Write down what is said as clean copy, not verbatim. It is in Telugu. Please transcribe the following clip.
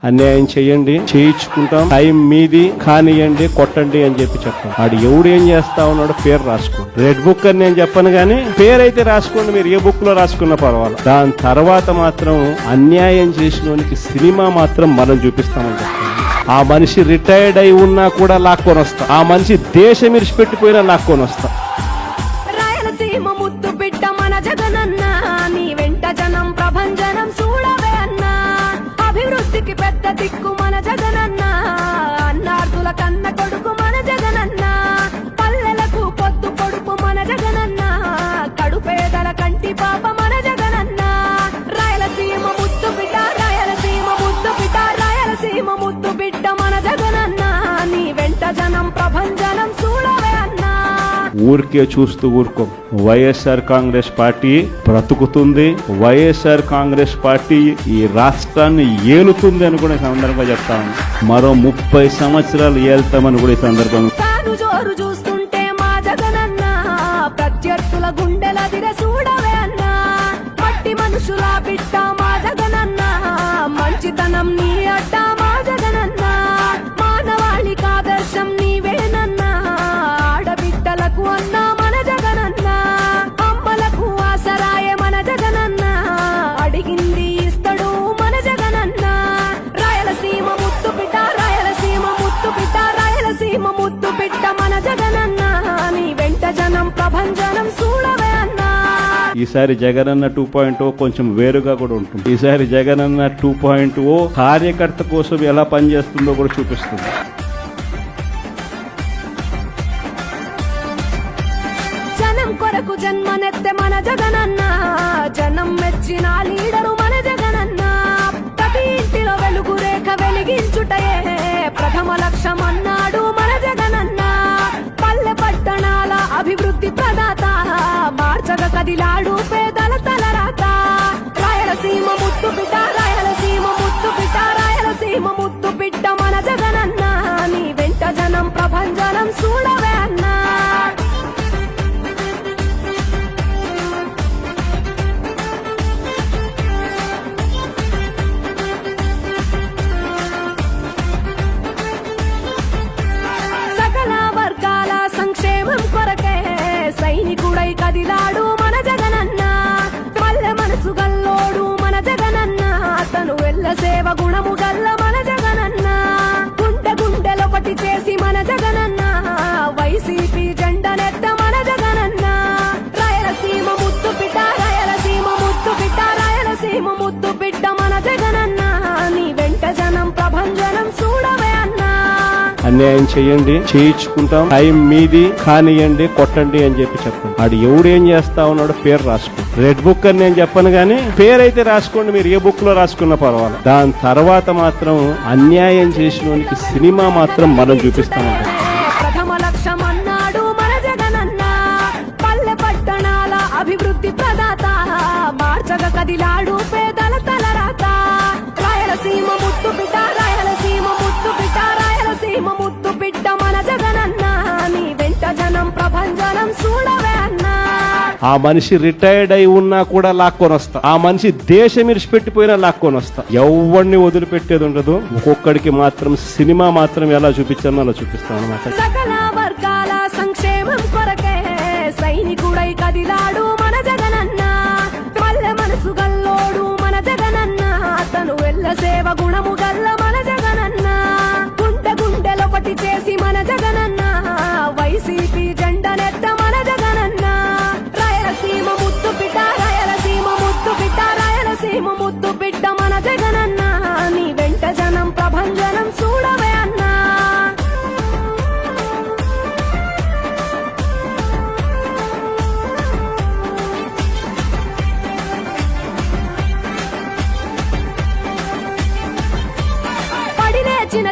అన్యాయం చేయండి, చేయించుకుంటాం, టైం మీది, కానియండి, కొట్టండి అని చెప్పి చెప్తాం. వాడు ఎవడు ఏం చేస్తా ఉన్నాడు పేరు రాసుకోండి. రెడ్ బుక్ అని నేను చెప్పను గానీ పేరైతే రాసుకోండి, మీరు ఏ బుక్ లో రాసుకున్నా పర్వాలేదు. దాని తర్వాత మాత్రం అన్యాయం చేసినోనికి సినిమా మాత్రం మనం చూపిస్తామని చెప్తాం. ఆ మనిషి రిటైర్డ్ అయి ఉన్నా కూడా లాక్కొని వస్తా, ఆ మనిషి దేశం ఇరిచిపెట్టిపోయినా లాక్కొని వస్తా. రాయలసీమ ముద్దు బిడ్డ మన జగనన్న, నీ వెంట జనం ప్రభంజనం చూడవే అన్నా. అభివృద్ధికి పెద్ద దిక్కు మన జగనన్న, అన్నార్థుల కన్న కొడుకు మన జగనన్న. పల్లెలకు పొద్దు పొడుపు మన జగనన్న, కడుపేదల కంటి పాప మన జగనన్న. రాయలసీమ ముద్దు బిడ్డ, రాయలసీమ ముద్దు బిడ్డ, రాయలసీమ ముద్దు బిడ్డ మన జగనన్న, నీ వెంట జనం ప్రభంజనం చూడవే అన్నా. ఊరికే చూస్తూ ఊరుకో. వైఎస్ఆర్ కాంగ్రెస్ పార్టీ బ్రతుకుతుంది, వైఎస్ఆర్ కాంగ్రెస్ పార్టీ ఈ రాష్ట్రాన్ని ఏలుతుంది అని కూడా ఈ సందర్భంగా చెప్తాను. మరో 30 సంవత్సరాలు ఏళ్తామని కూడా ఈ సందర్భంగా. తాను జోరు చూస్తుంటే మా జగనన్న, ప్రత్యర్థుల గుండెల దిర చూడవే అన్నా. మట్టి మనుషుల బిడ్డ మా జగనన్న, మంచితనం నీ అడ్డ మా జగనన్న. మానవాళికి ఆదర్శం నీవేనన్నా, ఆడబిడ్డలకు అన్నా మన జగనన్న. అమ్మలకు ఆసరాయే మన జగనన్న, అడిగింది ఇస్తడు మన జగనన్న. రాయలసీమ ముద్దు బిడ్డ, రాయలసీమ ముద్దు బిడ్డ, రాయలసీమ ముద్దు బిడ్డ మన జగనన్న, నీ వెంట జనం ప్రభంజనం చూడవే అన్నా. ఈసారి జగనన్న 2.0 కొంచెం వేరుగా కూడా ఉంటుంది. ఈసారి జగనన్న 2.0 కార్యకర్త కోసం ఎలా పనిచేస్తుందో కూడా చూపిస్తుంది. జనం కొరకు జన్మనెత్తే మన జగనన్న, జనం మెచ్చిన లీడరు మన జగనన్న. ప్రతి ఇంటిలో వెలుగు రేఖ వెలిగించుటయే ప్రథమ లక్ష్యం అన్నాడు మన జగనన్న. పల్లె పట్టణాల అభివృద్ధి ప్రదాత, మార్చగ కదిలాడు పేదల తలరాత. రాయలసీమ ముద్దు బిడ్డ, రాయలసీమ ముద్దు బిడ్డ, రాయలసీమ ముద్దు బిడ్డ మన జగనన్న, నీ వెంట జనం ప్రభంజనం చూడవే అన్నా. సకల వర్గాల సంక్షేమం కొరకే సైనికుడై కదిలాడు మన జగనన్న. పల్లె మనసు గల్లోడు మన జగనన్న, అతను వెళ్ళ సేవ గుణము గల్ల మన జగనన్న. గుండె గుండెలొకటి చేసి మన జగనన్న, వైసీపీ జెండనెత్త మన జగనన్న. రాయలసీమ ముద్దు బిడ్డ, రాయలసీమ ముద్దు బిడ్డ, రాయలసీమ ముద్దు బిడ్డ మన జగనన్న, నీ వెంట జనం ప్రభంజనం చూడవే అన్నా. అన్యాయం చేయండి, చేయించుకుంటాం, టైం మీది, కానియండి, కొట్టండి అని చెప్పి చెప్తాం. వాడు ఎవడు ఏం చేస్తా ఉన్నాడు పేరు రాసుకోండి. రెడ్ బుక్ అని నేను చెప్పను గానీ పేరైతే రాసుకోండి, మీరు ఏ బుక్ లో రాసుకున్నా పర్వాలేదు. దాని తర్వాత మాత్రం అన్యాయం చేసినోనికి సినిమా మాత్రం మనం చూపిస్తామని చెప్తాం. ప్రథమ లక్ష్యం అన్నాడు మన జగనన్న. పల్లె పట్టణాల అభివృద్ధి ప్రదాత, మార్చగ కదిలాడు పేదల తలరాత. రాయలసీమ ముద్దు బిడ్డ, రాయలసీమ ముద్దు బిడ్డ, రాయలసీమ ముద్దు బిడ్డ మన జగనన్న, నీ వెంట జనం ప్రభంజనం చూడవే అన్నా. ఆ మనిషి రిటైర్డ్ అయి ఉన్నా కూడా లాక్కొని వస్తా, ఆ మనిషి దేశం ఇరిచిపెట్టిపోయినా లాక్కొని వస్తా. ఎవరిని వదిలిపెట్టేది ఉండదు. ఒక్కొక్కడికి మాత్రం సినిమా మాత్రం ఎలా చూపించానో అలా చూపిస్తాను అన్నమాట. సకల వర్గాల సంక్షేమం కొరకే సైనికుడై కదిలాడు మన జగనన్న. పల్లె మనసు గల్లోడు మన జగనన్న, అతను వెళ్ళ సేవ గుణము గల్ల మన జగనన్న. గుండె గుండెలొకటి చేసి మన జగనన్న, వైసీపీ జెండనెత్త మన జగనన్న. రాయలసీమ ముద్దు బిడ్డ, రాయలసీమ ముద్దు బిడ్డ, రాయలసీమ ముద్దు బిడ్డ మన జగనన్న, నీ వెంట జనం ప్రభంజనం చూడవే అన్నా. పడి లేచిన